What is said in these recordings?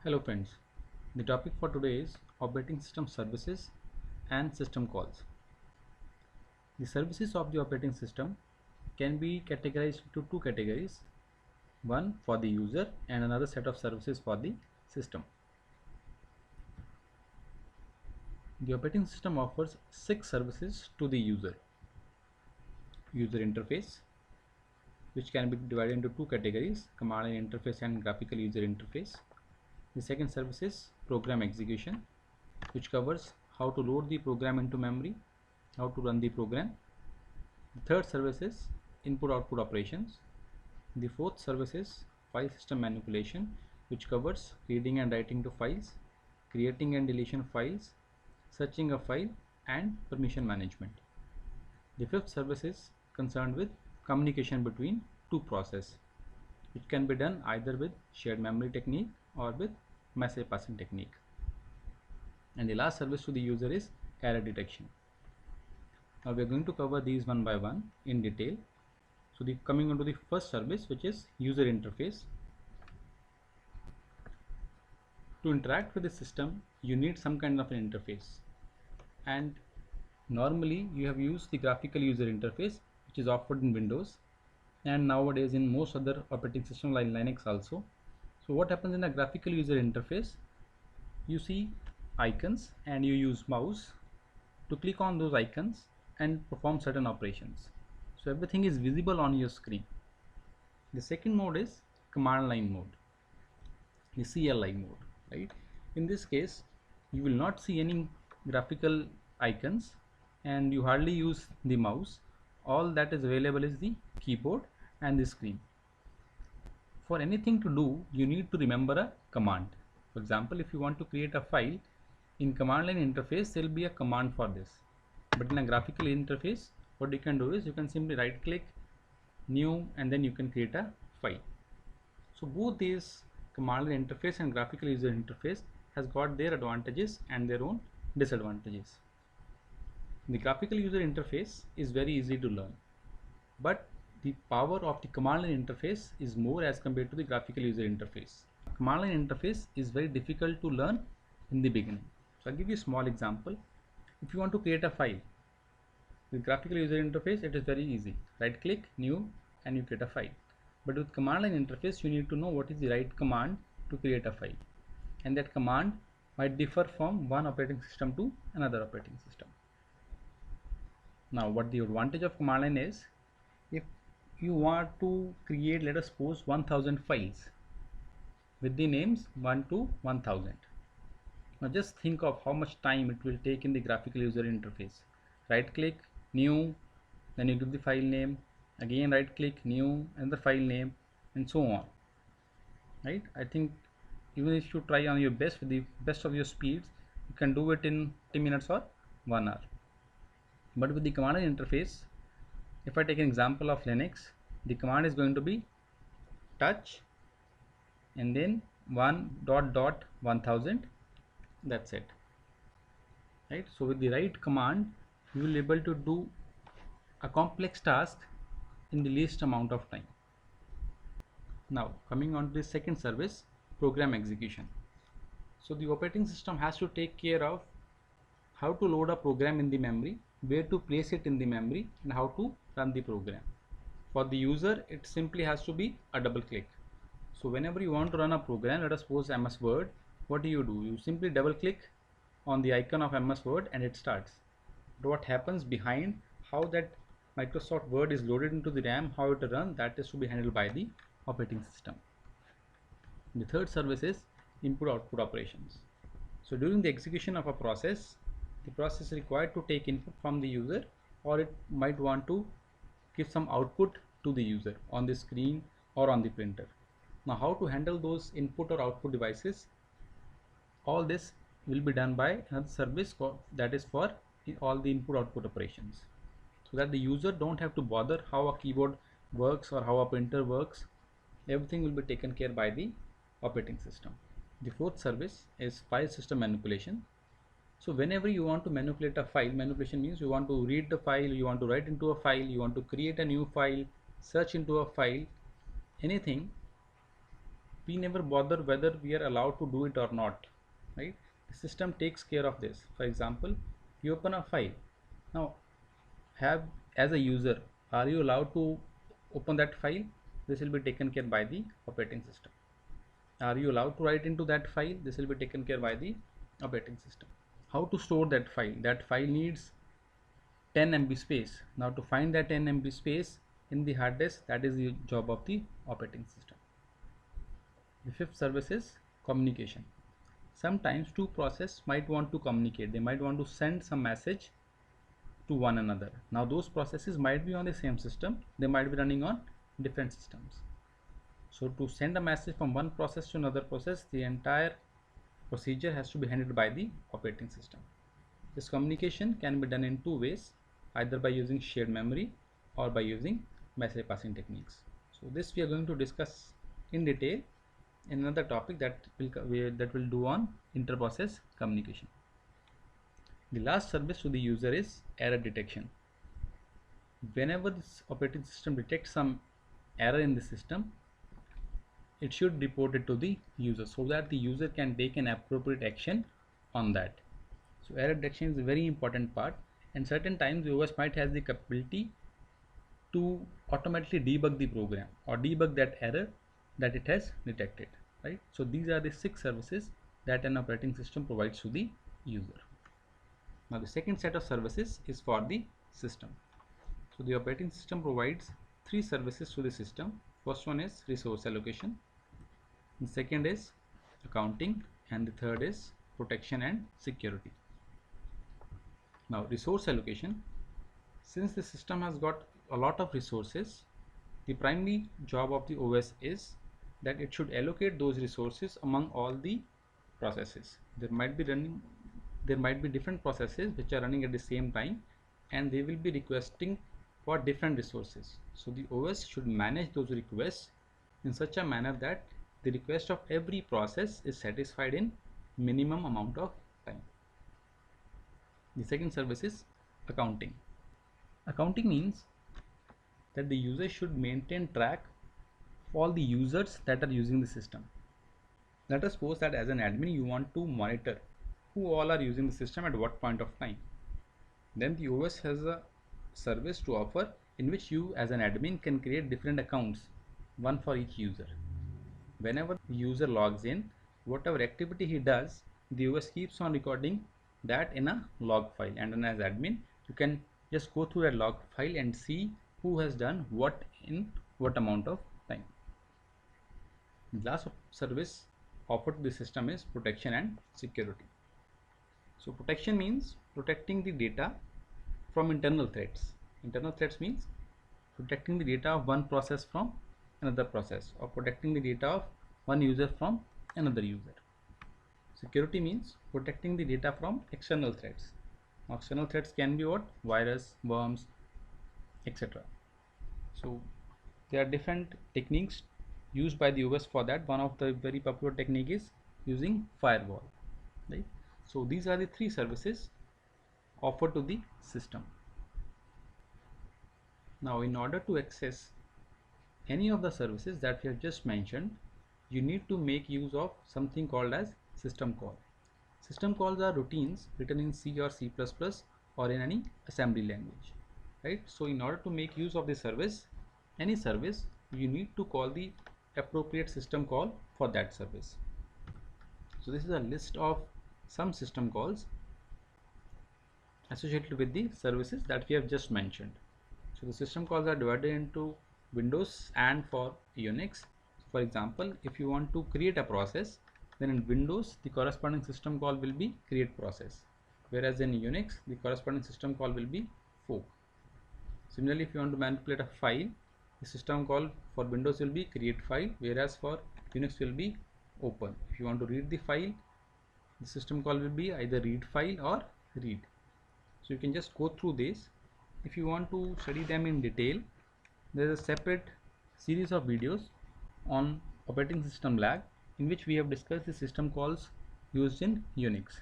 Hello friends, the topic for today is operating system services and system calls. The services of the operating system can be categorized into two categories, one for the user and another set of services for the system. The operating system offers 6 services to the user. User interface, which can be divided into two categories, command line interface and graphical user interface. The second service is program execution, which covers how to load the program into memory, how to run the program. The third service is input-output operations. The fourth service is file system manipulation, which covers reading and writing to files, creating and deletion files, searching a file, and permission management. The fifth service is concerned with communication between two processes, which can be done either with shared memory technique or with message passing technique. And the last service to the user is error detection. Now we are going to cover these one by one in detail. So coming on to the first service, which is user interface. To interact with the system, you need some kind of an interface, and normally you have used the graphical user interface, which is offered in Windows and nowadays in most other operating systems like Linux also. So what happens in a graphical user interface, you see icons and you use mouse to click on those icons and perform certain operations. So everything is visible on your screen. The second mode is command line mode, the CLI mode, right? In this case, you will not see any graphical icons and you hardly use the mouse. All that is available is the keyboard and the screen. For anything to do, you need to remember a command. For example, if you want to create a file, in command line interface there will be a command for this. But in a graphical interface, what you can do is you can simply right click, new, and then you can create a file. So both these command line interface and graphical user interface has got their advantages and their own disadvantages. The graphical user interface is very easy to learn, but the power of the command line interface is more as compared to the graphical user interface. Command line interface is very difficult to learn in the beginning. So I'll give you a small example. If you want to create a file with graphical user interface, it is very easy. Right click, new, and you create a file. But with command line interface, you need to know what is the right command to create a file, and that command might differ from one operating system to another operating system. Now what the advantage of command line is, if you want to create, let us suppose 1000 files with the names 1 to 1000. Now just think of how much time it will take in the graphical user interface. Right click, new, then you give the file name, again right click, new, and the file name, and so on. Right? I think even if you try on your best with the best of your speeds, you can do it in 30 minutes or 1 hour. But with the command line interface, if I take an example of Linux, the command is going to be touch and then 1.1000. That's it. Right? So with the right command, you will be able to do a complex task in the least amount of time. Now coming on to the second service, program execution. So the operating system has to take care of how to load a program in the memory, where to place it in the memory, and how to run the program. For the user, it simply has to be a double click. So whenever you want to run a program, let us suppose MS Word, what do? You simply double click on the icon of MS Word and it starts. But what happens behind, how that Microsoft Word is loaded into the RAM, how it runs, that is to be handled by the operating system. The third service is input-output operations. So during the execution of a process, the process is required to take input from the user, or it might want to give some output to the user on the screen or on the printer. Now how to handle those input or output devices, all this will be done by another service that is for all the input output operations, so that the user don't have to bother how a keyboard works or how a printer works. Everything will be taken care by the operating system. The fourth service is file system manipulation. So whenever you want to manipulate a file, manipulation means you want to read the file, you want to write into a file, you want to create a new file, search into a file, anything, we never bother whether we are allowed to do it or not, right? The system takes care of this. For example, you open a file. Now, have as a user, are you allowed to open that file? This will be taken care by the operating system. Are you allowed to write into that file? This will be taken care by the operating system. How to store that file? That file needs 10 MB space. Now to find that 10 MB space in the hard disk, that is the job of the operating system. The fifth service is communication. Sometimes two processes might want to communicate. They might want to send some message to one another. Now those processes might be on the same system. They might be running on different systems. So to send a message from one process to another process, the entire procedure has to be handled by the operating system. This communication can be done in two ways, either by using shared memory or by using message passing techniques. So this we are going to discuss in detail in another topic that will do on inter-process communication. The last service to the user is error detection. Whenever this operating system detects some error in the system, it should report it to the user so that the user can take an appropriate action on that. So error detection is a very important part, and certain times the OS might have the capability to automatically debug the program or debug that error that it has detected, right? So these are the 6 services that an operating system provides to the user. Now the second set of services is for the system. So the operating system provides 3 services to the system. First one is resource allocation, the second is accounting, and the third is protection and security. Now resource allocation, since the system has got a lot of resources, the primary job of the OS is that it should allocate those resources among all the processes. There might be different processes which are running at the same time, and they will be requesting for different resources. So the OS should manage those requests in such a manner that the request of every process is satisfied in minimum amount of time. The second service is accounting. Accounting means that the user should maintain track of all the users that are using the system. Let us suppose that as an admin you want to monitor who all are using the system at what point of time. Then the OS has a service to offer in which you as an admin can create different accounts, one for each user. Whenever the user logs in, whatever activity he does, the OS keeps on recording that in a log file, and then as admin you can just go through that log file and see who has done what in what amount of time. The last service offered to the system is protection and security. So protection means protecting the data from internal threats. Internal threats means protecting the data of one process from another process, or protecting the data of one user from another user. Security means protecting the data from external threats. Now, external threats can be what? Virus, worms, etc. So there are different techniques used by the OS for that. One of the very popular technique is using firewall, right? So these are the 3 services offered to the system. Now in order to access any of the services that we have just mentioned, you need to make use of something called as system call. System calls are routines written in C or C++ or in any assembly language, right? So in order to make use of the service, any service, you need to call the appropriate system call for that service. So this is a list of some system calls associated with the services that we have just mentioned. So the system calls are divided into Windows and for Unix. For example, if you want to create a process, then in Windows the corresponding system call will be create process, whereas in Unix the corresponding system call will be fork. Similarly, if you want to manipulate a file, the system call for Windows will be create file, whereas for Unix will be open. If you want to read the file, the system call will be either read file or read. So you can just go through this. If you want to study them in detail, there is a separate series of videos on operating system lag in which we have discussed the system calls used in Unix.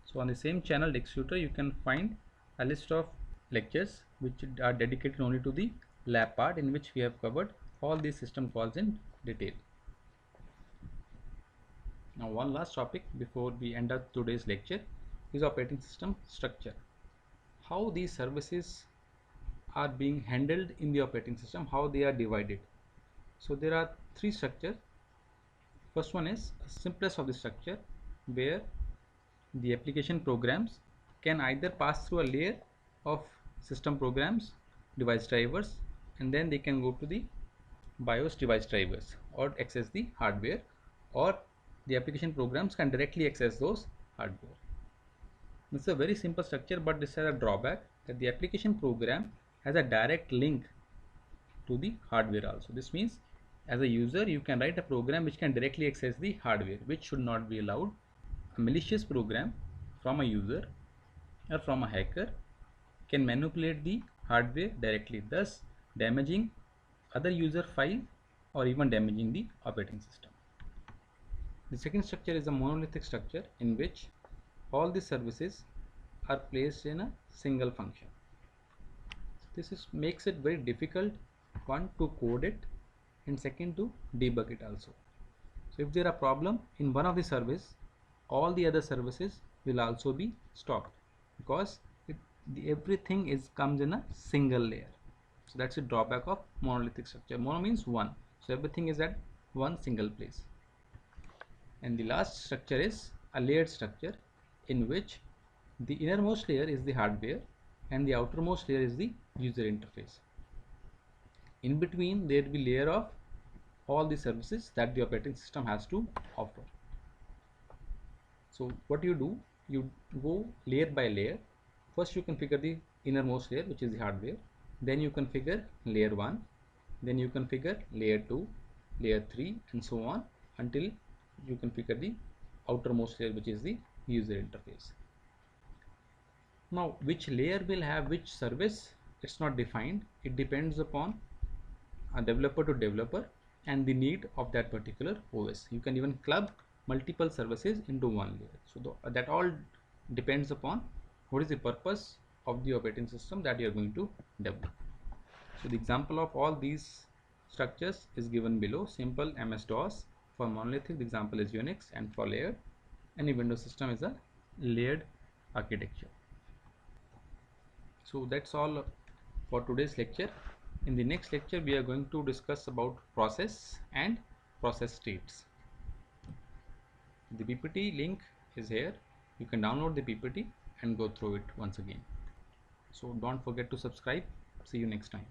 So on the same channel DexTutor, you can find a list of lectures which are dedicated only to the lab part, in which we have covered all these system calls in detail. Now one last topic before we end up today's lecture is operating system structure. How these services are being handled in the operating system, how they are divided. So there are three structures. First one is simplest of the structure, where the application programs can either pass through a layer of system programs, device drivers, and then they can go to the BIOS device drivers or access the hardware, or the application programs can directly access those hardware. This is a very simple structure, but this has a drawback that the application program has a direct link to the hardware also. This means as a user you can write a program which can directly access the hardware, which should not be allowed. A malicious program from a user or from a hacker can manipulate the hardware directly, thus damaging other user file or even damaging the operating system. The second structure is a monolithic structure in which all the services are placed in a single function. This makes it very difficult, one, to code it, and second, to debug it also. So if there are problem in one of the service, all the other services will also be stopped, because everything comes in a single layer. So that's the drawback of monolithic structure. Mono means one, so everything is at one single place. And the last structure is a layered structure, in which the innermost layer is the hardware and the outermost layer is the user interface. In between there will be layer of all the services that the operating system has to offer. So what you do, you go layer by layer. First you configure the innermost layer, which is the hardware. Then you configure layer 1, then you configure layer 2, layer 3, and so on until you configure the outermost layer, which is the user interface. Now which layer will have which service, it's not defined. It depends upon a developer to developer and the need of that particular OS. You can even club multiple services into one layer. So that all depends upon what is the purpose of the operating system that you are going to develop. So the example of all these structures is given below. Simple MS-DOS. For monolithic, the example is Unix, and for layered, any Windows system is a layered architecture. So that's all for today's lecture. In the next lecture we are going to discuss about process and process states. The PPT link is here. You can download the PPT and go through it once again. So don't forget to subscribe. See you next time.